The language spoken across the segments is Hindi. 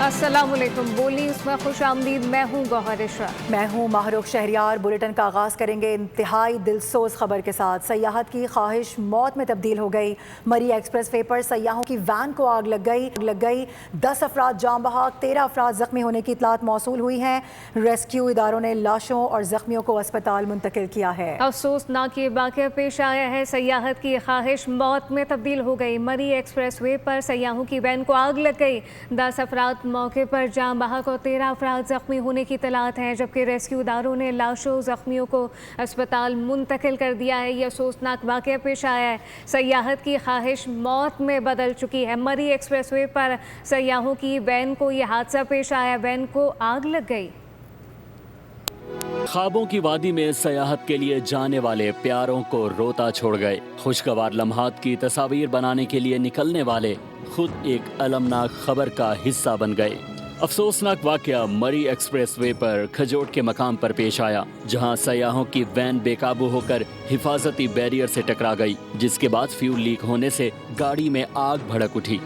अस्सलामुअलैकुम। बोली उसमें खुश आमदीद। मैं हूँ गौहर इशरा। मैं हूँ माहरूख शहरियार। बुलेटिन का आगाज़ करेंगे इंतहाई दिलसोज खबर के साथ। सयाहत की ख्वाहिश मौत में तब्दील हो गई। मरी एक्सप्रेस वे पर सयाहों की वैन को आग लग गई। 10 अफराद जाम बहाक, 13 अफराद जख्मी होने की इतलात मौसूल हुई हैं। रेस्क्यू इदारों ने लाशों और जख्मियों को अस्पताल मुंतकिल किया है। अफसोसनाक ये वाक़या पेश आया है। सयाहत की ख्वाहिश मौत में तब्दील हो गई। मरी एक्सप्रेस वे पर सयाहों की वैन को आग लग गई। 10 अफराद मौके पर जाम बहक और 13 अफराद जख्मी होने की इतलात हैं, जबकि रेस्क्यू इदारों ने लाशों जख्मियों को अस्पताल मुंतकिल कर दिया है। यह अफसोसनाक वाक़या पेश आया है। सयाहत की ख्वाहिश मौत में बदल चुकी है। मरी एक्सप्रेस वे पर सयाहों की वैन को यह हादसा पेश आया, वैन को आग लग गई। ख्वाबों की वादी में सयाहत के लिए जाने वाले प्यारों को रोता छोड़ गए। खुशगवार लम्हात की तस्वीर बनाने के लिए निकलने वाले खुद एक अलमनाक खबर का हिस्सा बन गए। अफसोसनाक वाकया मरी एक्सप्रेस वे पर खजोट के मकाम पर पेश आया, जहां सयाहों की वैन बेकाबू होकर हिफाजती बैरियर से टकरा गई, जिसके बाद फ्यूल लीक होने से गाड़ी में आग भड़क उठी।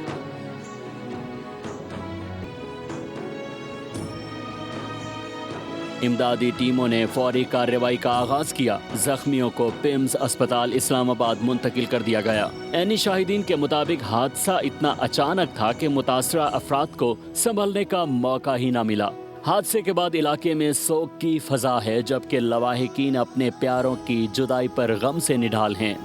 इमदादी टीमों ने फौरी कार्रवाई का आगाज किया। जख्मियों को पिम्स अस्पताल इस्लामाबाद मुंतकिल कर दिया गया। ऐनी शाहिदीन के मुताबिक हादसा इतना अचानक था कि मुतासरा अफराद को संभलने का मौका ही न मिला। हादसे के बाद इलाके में सोग की फजा है, जबकि लवाहिकीन अपने प्यारों की जुदाई पर गम से निढाल हैं।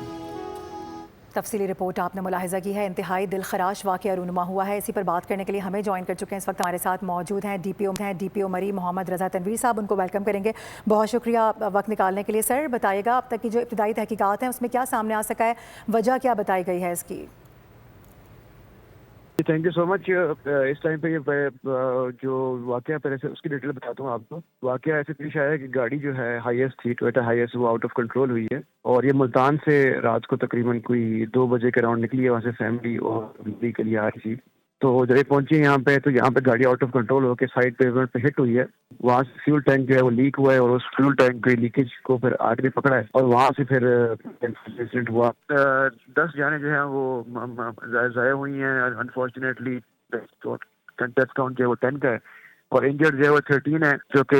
तफसीली रिपोर्ट आपने मुलाहिजा की है। इंतहाई दिलखराश वाक़या रूनुमा हुआ है। इसी पर बात करने के लिए हमें ज्वाइन कर चुके हैं, इस वक्त हमारे साथ मौजूद हैं डीपीओ मरी मोहम्मद रज़ा तनवीर साहब। उनको वेलकम करेंगे। बहुत शुक्रिया वक्त निकालने के लिए। सर, बताइएगा अब तक की जो इब्तिदाई तहकीकात हैं उसमें क्या सामने आ सका है, वजह क्या बताई गई है इसकी? Thank you so much. इस टाइम पे ये जो वाकया पहले से उसकी डिटेल बताता हूँ आपको। वाकया ऐसे पेश आया है कि गाड़ी जो है हाईएस्ट थी, टोयोटा हाईएस्ट, वो आउट ऑफ कंट्रोल हुई है और ये मुल्तान से रात को तकरीबन कोई 2 बजे के राउंड निकली है, वहाँ से फैमिली और दिल्ली के लिए आ रही थी। तो जब ये पहुंची यहाँ पे, तो यहाँ पे गाड़ी आउट ऑफ कंट्रोल होकर साइड पेमेंट पे हिट हुई है। वहाँ से फ्यूल टैंक जो है वो लीक हुआ है और उस फ्यूल टैंक के लीकेज को फिर आग ने पकड़ा है और वहाँ से फिर इंसिडेंट हुआ। 10 जाने जो है वो ज़ाया हुई हैं अनफॉर्चुनेटली। डेथ काउंट जो है वो 10 का है और इंजर्ड जो है वो 13 है, जो कि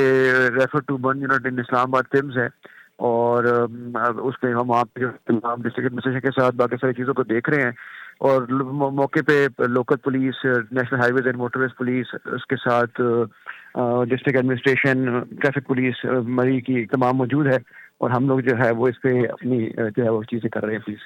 refer to 1 unit in Islamabad PIMS है। और उसमें हम वहाँ पे तमाम डिस्ट्रिक्ट एडमिनिस्ट्रेशन के साथ बाकी सारी चीज़ों को देख रहे हैं और मौके पे local police, national highways and motorways police, उसके साथ डिस्ट्रिक्ट एडमिनिस्ट्रेशन, ट्रैफिक पुलिस मरी की तमाम मौजूद है और हम लोग जो है वो इस पे अपनी जो है वो चीज़ें कर रहे हैं। प्लीज़,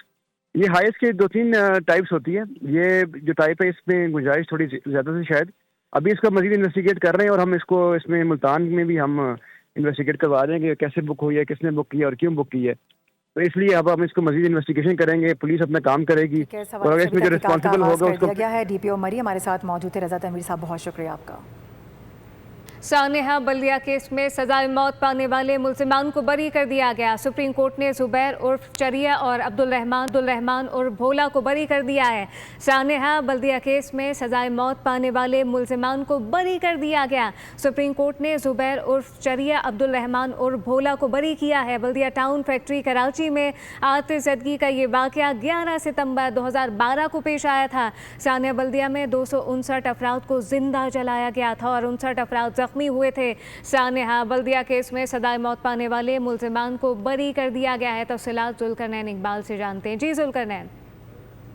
ये हाईएस्ट के 2-3 टाइप्स होती है। ये जो टाइप है इसमें गुंजाइश थोड़ी ज़्यादा से शायद अभी इसका मजीद इन्वेस्टिगेट कर रहे हैं और हम इसमें मुल्तान में भी हम इन्वेस्टिगेट करवा रहे हैं कि कैसे बुक हुई है, किसने बुक किया और क्यों बुक की है। तो इसलिए अब हम इसको मजीद इन्वेस्टिगेशन करेंगे, पुलिस अपना काम करेगी और अगर इसमें जो रिस्पॉन्सिबल होगा उसको गया है। डीपीओ मरी हमारे साथ मौजूद थे। रज़ा तनवीर साहब, बहुत शुक्रिया आपका। सानेहा बल्दिया केस में सजाए मौत पाने वाले मुल्जिमान को बरी कर दिया गया। सुप्रीम कोर्ट ने जुबैर उर्फ चरिया और अब्दुल रहमान और भोला को बरी कर दिया है। सानेहा बल्दिया केस में सजाए मौत पाने वाले मुल्जिमान को बरी कर दिया गया। सुप्रीम कोर्ट ने जुबैर उर्फ चरिया, अब्दुल रहमान और भोला को बरी किया है। बल्दिया टाउन फैक्ट्री कराची में आतिशज़दगी का ये वाक़या 11 सितंबर 2012 को पेश आया था। सानेहा बल्दिया में 259 अफराद को जिंदा जलाया गया था और 59 अफराद जख्मी हुए थे। सानेहा बल्दिया केस में सजाए मौत पाने वाले मुल्जिमान को बरी कर दिया गया है। तफसीलात जुल्करनैन इकबाल से जानते हैं। जी जुल्करनैन।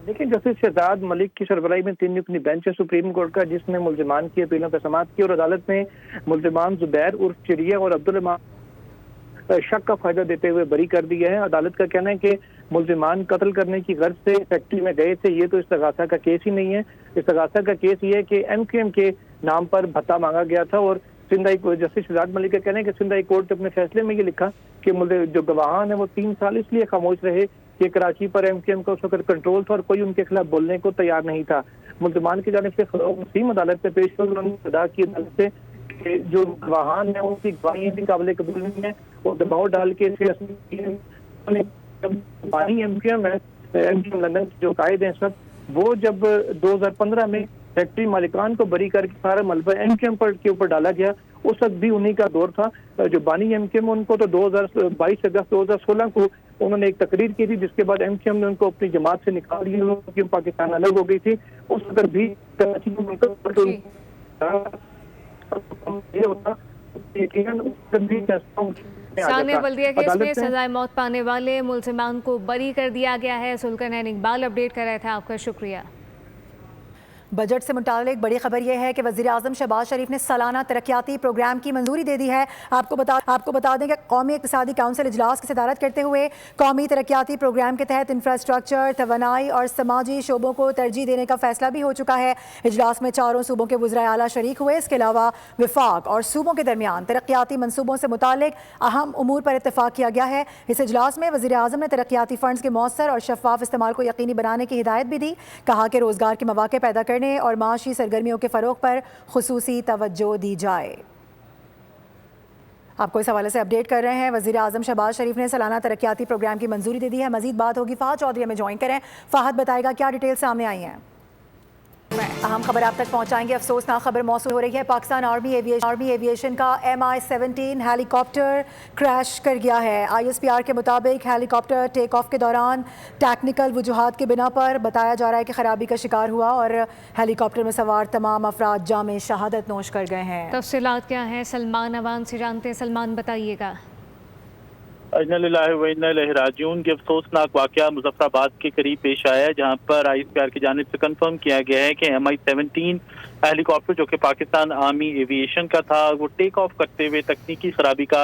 देखिए, जस्टिस शहजाद मलिक की सरबराही में 3 रुकनी बेंच है सुप्रीम कोर्ट का, जिसने मुल्जिमान की अपीलों पर समाअत की और अदालत ने मुल्जिमान जुबैर उर्फ चिड़िया और अब्दुल रहमान शक का फायदा देते हुए बरी कर दिया है। अदालत का कहना है कि मुल्जिमान कत्ल करने की गर्ज से फैक्ट्री में गए थे। ये तो इस्तगासा का केस ही नहीं है। इस्तगासा का केस ये है कि एमक्यूएम के नाम पर भत्ता मांगा गया था और जस्टिस शहजाद मलिक का कहना है कि सिंध हाई कोर्ट ने अपने फैसले में ये लिखा कि जो गवाहान है वो 3 साल इसलिए खामोश रहे कि कराची पर एमक्यूएम का उस वक्त कंट्रोल था और कोई उनके खिलाफ बोलने को तैयार नहीं था। मुल्जिमान की जानिब से वसीम अदालत में पेश उन्होंने अदा की अदालत से कि जो गवाहान है उनकी गवाही भी काबिल कबूल नहीं है और दबाव डाल के एमक्यूएम लंदन के जो कायद हैं इस वक्त, वो जब 2015 में फैक्ट्री मालिकान को बरी करके सारा मलबा एमक्यूएम के ऊपर डाला गया, उस वक्त भी उन्हीं का दौर था। जो बानी एमक्यूएम उनको तो 22 अगस्त 2016 को उन्होंने एक तकरीर की थी, जिसके बाद एमक्यूएम ने उनको अपनी जमात से निकाल दिया क्योंकि पाकिस्तान अलग हो गई थी। उस वक्त भी कराची में ये होता यकीनन गंभीर फैसला में आ सानिया जाता। बल्दिया केस में अदालत ने सजाए मौत पाने वाले मुलजिमान को बरी कर दिया गया है। सुल्तान इकबाल अपडेट कर रहे थे, आपका शुक्रिया। बजट से मुतालिक बड़ी खबर यह है कि वज़ीर आज़म शहबाज शरीफ ने सालाना तरक्याती प्रोग्राम की मंजूरी दे दी है। आपको बता दें कि कौमी इक़्तिसादी काउंसिल इजलास की सदारत करते हुए कौमी तरक्याती प्रोग्राम के तहत इंफ्रास्ट्रक्चर, तवानाई और समाजी शोबों को तरजीह देने का फैसला भी हो चुका है। इजलास में चारों सूबों के वज़राए आला शरीक हुए। इसके अलावा विफाक और सूबों के दरमियान तरक्याती मनसूबों से मुतालिक अहम उमूर पर इत्तफाक किया गया है। इस इजलास में वज़ीर आज़म ने तरक्याती फ़ंड्स के मौसर और शफाफ इस्तेमाल को यकीनी बनाने की हिदायत भी दी। कहा कि रोज़गार के मौके पैदा करने और माशी सरगर्मियों के फ़रोग़ पर खुसूसी तवज्जो दी जाए। आपको इस हवाले से अपडेट कर रहे हैं। वज़ीर आज़म शहबाज शरीफ ने सालाना तरक्याती प्रोग्राम की मंजूरी दे दी है। मज़ीद बात होगी, फ़ाहद चौधरी हमें ज्वाइन करें। फ़ाहद बताएगा क्या डिटेल सामने आई हैं। अहम खबर आप तक पहुंचाएंगे। अफसोसनाक खबर मौसूल हो रही है। पाकिस्तान आर्मी एविएशन का MI-17 हेलीकॉप्टर क्रैश कर गया है। ISPR के मुताबिक हेलीकॉप्टर टेक ऑफ के दौरान टेक्निकल वजूहात की बिना पर बताया जा रहा है कि खराबी का शिकार हुआ और हेलीकॉप्टर में सवार तमाम अफराद जामे शहादत नोश कर गए हैं। तफसीलात क्या हैं, सलमान अवान से जानते हैं। सलमान बताइएगा। इन्ना लिल्लाहि व इन्ना इलैहि राजिऊन के अफसोसनाक वाक़या मुजफ्फराबाद के करीब पेश आया है, जहां पर ISPR की जानिब से कंफर्म किया गया है कि MI-17 हेलीकॉप्टर जो कि पाकिस्तान आर्मी एविएशन का था, वो टेक ऑफ करते हुए तकनीकी खराबी का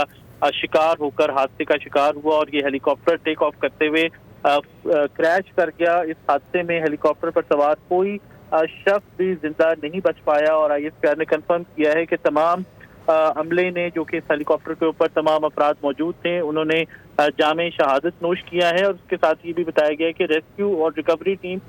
शिकार होकर हादसे का शिकार हुआ और ये हेलीकॉप्टर टेक ऑफ करते हुए क्रैश कर गया। इस हादसे में हेलीकॉप्टर पर सवार कोई शख्स भी जिंदा नहीं बच पाया और ISPR ने कंफर्म किया है कि तमाम अमले ने, जो कि इस हेलीकॉप्टर के ऊपर तमाम अफराद मौजूद थे, उन्होंने जामे शहादत नोश किया है। और उसके साथ ये भी बताया गया है कि रेस्क्यू और रिकवरी टीम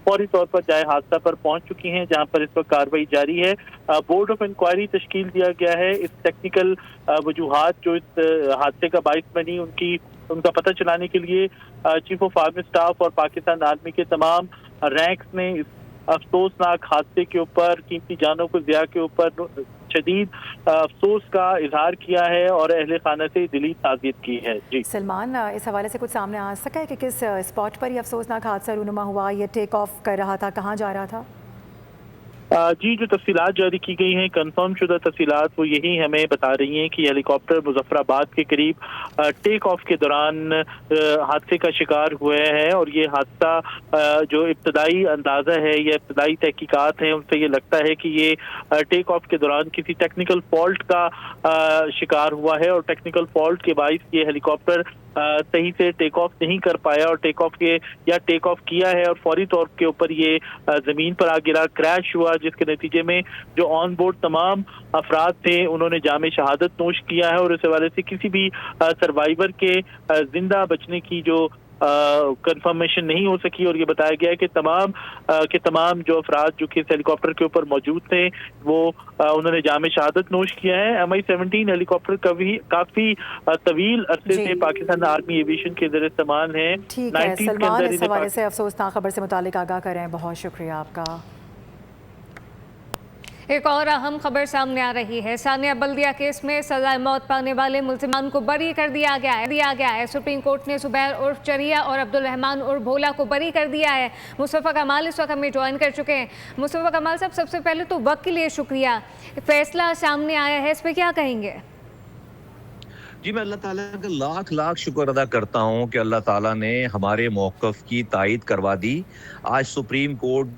फौरी तौर पर जाए हादसा पर पहुंच चुकी हैं, जहां पर इस वक्त कार्रवाई जारी है। बोर्ड ऑफ इंक्वायरी तश्कील दिया गया है। इस टेक्निकल वजूहात जो इस हादसे का बाइस बनी उनका पता चलाने के लिए चीफ ऑफ आर्मी स्टाफ और पाकिस्तान आर्मी के तमाम रैंक्स ने इस अफसोसनाक हादसे के ऊपर, कीमती जानों को ज़िया के ऊपर शदीद अफसोस का इजहार किया है और अहले खाना से दिली ताज़ियत की है। जी सलमान, इस हवाले से कुछ सामने आ सका है कि किस स्पॉट पर यह अफसोसनाक हादसा रूनुमा हुआ? ये टेक ऑफ कर रहा था, कहाँ जा रहा था? जी, जो तफसीलात जारी की गई हैं, कंफर्म शुदा तफसीलात, वो यही हमें बता रही हैं कि हेलीकॉप्टर मुजफ्फराबाद के करीब टेक ऑफ के दौरान हादसे का शिकार हुए हैं और ये हादसा जो इब्तदाई अंदाज़ा है या इब्तदाई तहकीकात हैं, उनसे ये लगता है कि ये टेक ऑफ के दौरान किसी टेक्निकल फॉल्ट का शिकार हुआ है और टेक्निकल फॉल्ट के बाइस ये हेलीकॉप्टर सही से टेक ऑफ नहीं कर पाया और टेक ऑफ किया है और फौरी तौर के ऊपर ये जमीन पर आ गिरा, क्रैश हुआ, जिसके नतीजे में जो ऑन बोर्ड तमाम अफराद थे उन्होंने जामे शहादत नोश किया है और इस हवाले से किसी भी सर्वाइवर के जिंदा बचने की जो कंफर्मेशन नहीं हो सकी और ये बताया गया है कि तमाम जो अफराद जो कि इस हेलीकॉप्टर के ऊपर मौजूद थे वो उन्होंने जामे शहादत नोश किया है। MI-17 हेलीकॉप्टर काफी तवील अरसे से पाकिस्तान आर्मी एविएशन के ज़रिए इस्तेमाल है। ठीक है सलमान, इस हवाले से अफसोसनाक खबर से मुतालिक आगाह करें, बहुत शुक्रिया आपका। एक और अहम खबर सामने आ रही है। सानिया बल्दिया केस में सजाए मौत पाने वाले मुलजिमान को बरी कर दिया गया है। सुप्रीम कोर्ट ने जुबैर उर्फ चरिया और अब्दुल रहमान उर्फ भोला को बरी कर दिया है। मुस्तफ़ा कमाल इस वक्त हमें ज्वाइन कर चुके हैं। मुस्तफ़ा कमाल साहब, सबसे पहले तो वक्त के लिए शुक्रिया। फैसला सामने आया है, इस पर क्या कहेंगे? जी, मैं अल्लाह ताला का लाख लाख शुक्र अदा करता हूँ कि अल्लाह ताला ने हमारे मौक़िफ़ की तायद करवा दी। आज सुप्रीम कोर्ट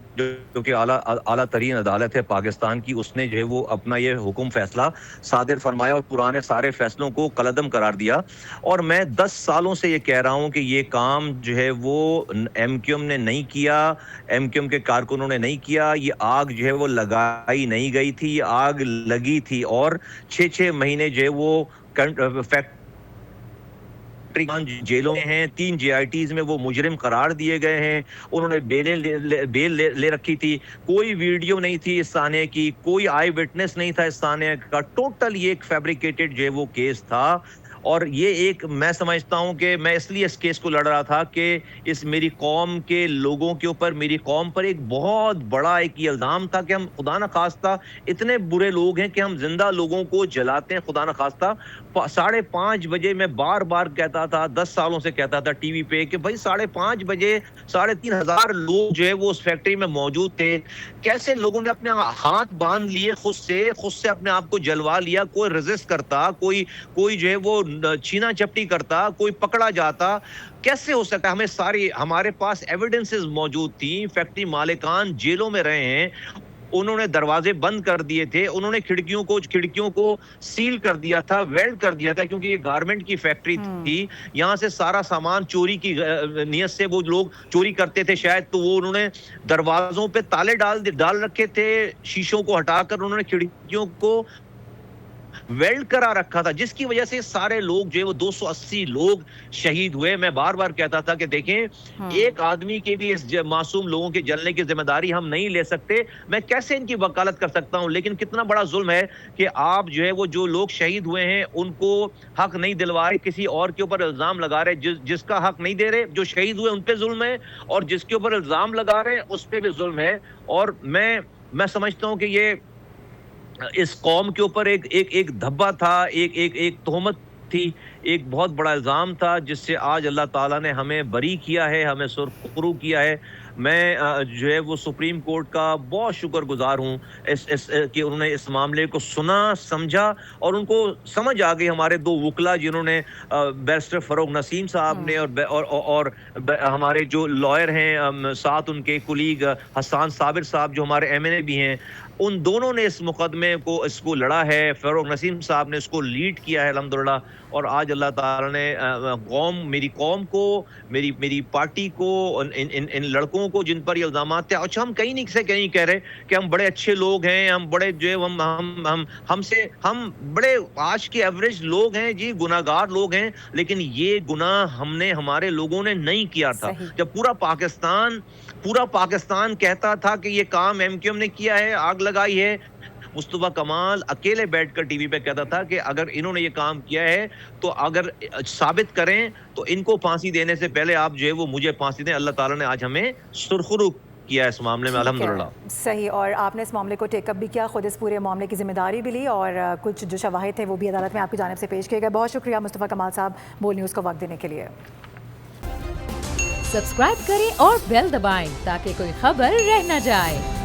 जो कि आला तरीन अदालत है पाकिस्तान की, उसने जो है वो अपना ये हुक्म फैसला सादिर फरमाया और पुराने सारे फैसलों को कलअदम करार दिया। और मैं 10 सालों से ये कह रहा हूँ कि ये काम जो है वो MQM ने नहीं किया, MQM के कारकुनों ने नहीं किया। ये आग जो है वो लगाई नहीं गई थी, ये आग लगी थी और 6-6 महीने जो है वो जेलों में हैं। 3 JITs में वो मुजरिम करार दिए गए हैं। उन्होंने बेल ले रखी थी। कोई वीडियो नहीं थी इस साने की, कोई आई विटनेस नहीं था इस साने का। टोटल ये एक फैब्रिकेटेड जो है वो केस था। और ये एक, मैं समझता हूँ कि मैं इसलिए इस केस को लड़ रहा था कि इस मेरी कौम के लोगों के ऊपर, मेरी कौम पर एक बहुत बड़ा एक इल्ज़ाम था कि हम खुदा न खास्ता इतने बुरे लोग हैं कि हम जिंदा लोगों को जलाते हैं। खुदा न खास्ता 5:30 बजे मैं बार बार कहता था, 10 सालों से कहता था टीवी पे कि भाई 5:30 बजे 3,500 लोग जो है वो उस फैक्ट्री में मौजूद थे। कैसे लोगों ने अपने हाथ बांध लिए खुद से अपने आप को जलवा लिया। कोई रेजिस्ट करता, कोई जो है वो छीना चपटी करता, कोई पकड़ा जाता। कैसे हो सकता है? हमारे पास एविडेंसेस मौजूद थी। फैक्ट्री मालिकान जेलों में रहे हैं, उन्होंने दरवाजे बंद कर दिए थे, उन्होंने खिड़कियों को सील कर दिया था, वेल्ड कर दिया था, क्योंकि ये गारमेंट की फैक्ट्री थी। यहाँ से सारा सामान चोरी की नियत से वो लोग चोरी करते थे शायद, तो वो उन्होंने दरवाजों पे ताले डाल रखे थे। शीशों को हटाकर उन्होंने खिड़कियों को वेल्ड करा रखा था, जिसकी वजह से सारे लोग जो है वो 280 लोग शहीद हुए। मैं बार बार कहता था कि देखें, एक आदमी के भी इस मासूम लोगों के जलने की जिम्मेदारी हम नहीं ले सकते। मैं कैसे इनकी वकालत कर सकता हूं? लेकिन कितना बड़ा जुल्म है कि आप जो है वो जो लोग शहीद हुए हैं उनको हक नहीं दिलवा रहे, किसी और के ऊपर इल्जाम लगा रहे। जिसका हक नहीं दे रहे, जो शहीद हुए उन पे जुल्म है, और जिसके ऊपर इल्जाम लगा रहे हैं उस पे भी जुल्म है। और मैं समझता हूं कि ये इस कौम के ऊपर एक धब्बा था, एक तोहमत थी, एक बहुत बड़ा इल्जाम था, जिससे आज अल्लाह ताला ने हमें बरी किया है, हमें सुरखरू किया है। मैं जो है वो सुप्रीम कोर्ट का बहुत शुक्रगुजार हूँ कि उन्होंने इस मामले को सुना, समझा, और उनको समझ आ गई। हमारे दो वकला जिन्होंने बैरिस्टर फरोग नसीम साहब ने और हमारे जो लॉयर हैं साथ उनके कुलीग हसन साबिर साहब जो हमारे MNA भी हैं, उन दोनों ने इस मुकदमे को इसको लड़ा है। फरोग नसीम साहब ने इसको लीड किया है अल्हम्दुलिल्लाह। और आज अल्लाह ताला ने मेरी कौम को, मेरी पार्टी को, इन लड़कों को जिन पर ये इल्जामात थे, अच्छा हम कहीं नहीं से कहीं कह रहे कि हम बड़े अच्छे लोग हैं, हम बड़े जो है हम बड़े आज के एवरेज लोग हैं जी, गुनाहगार लोग हैं। लेकिन ये गुनाह हमारे लोगों ने नहीं किया था। जब पूरा पाकिस्तान कहता था कि ये काम MQM ने किया है, आग लगाई है, मुस्तफा कमाल अकेले बैठकर टीवी पे कहता था कि अगर इन्होंने ये काम किया है तो अगर साबित करें तो इनको फांसी देने से पहले आप जो है वो मुझे फांसी दें। अल्लाह ताला ने आज हमें सुरखरू किया इस मामले में, अल्हम्दुलिल्लाह। सही, और आपने इस मामले को टेकअप भी किया, खुद इस पूरे मामले की जिम्मेदारी भी ली, और कुछ जो शवाहिद थे वो भी अदालत में आपकी जानिब से पेश किए गए। बहुत शुक्रिया मुस्तफा कमाल साहब बोल न्यूज़ को वक्त देने के लिए। सब्सक्राइब करें और बेल दबाएं ताकि कोई खबर रह न जाए।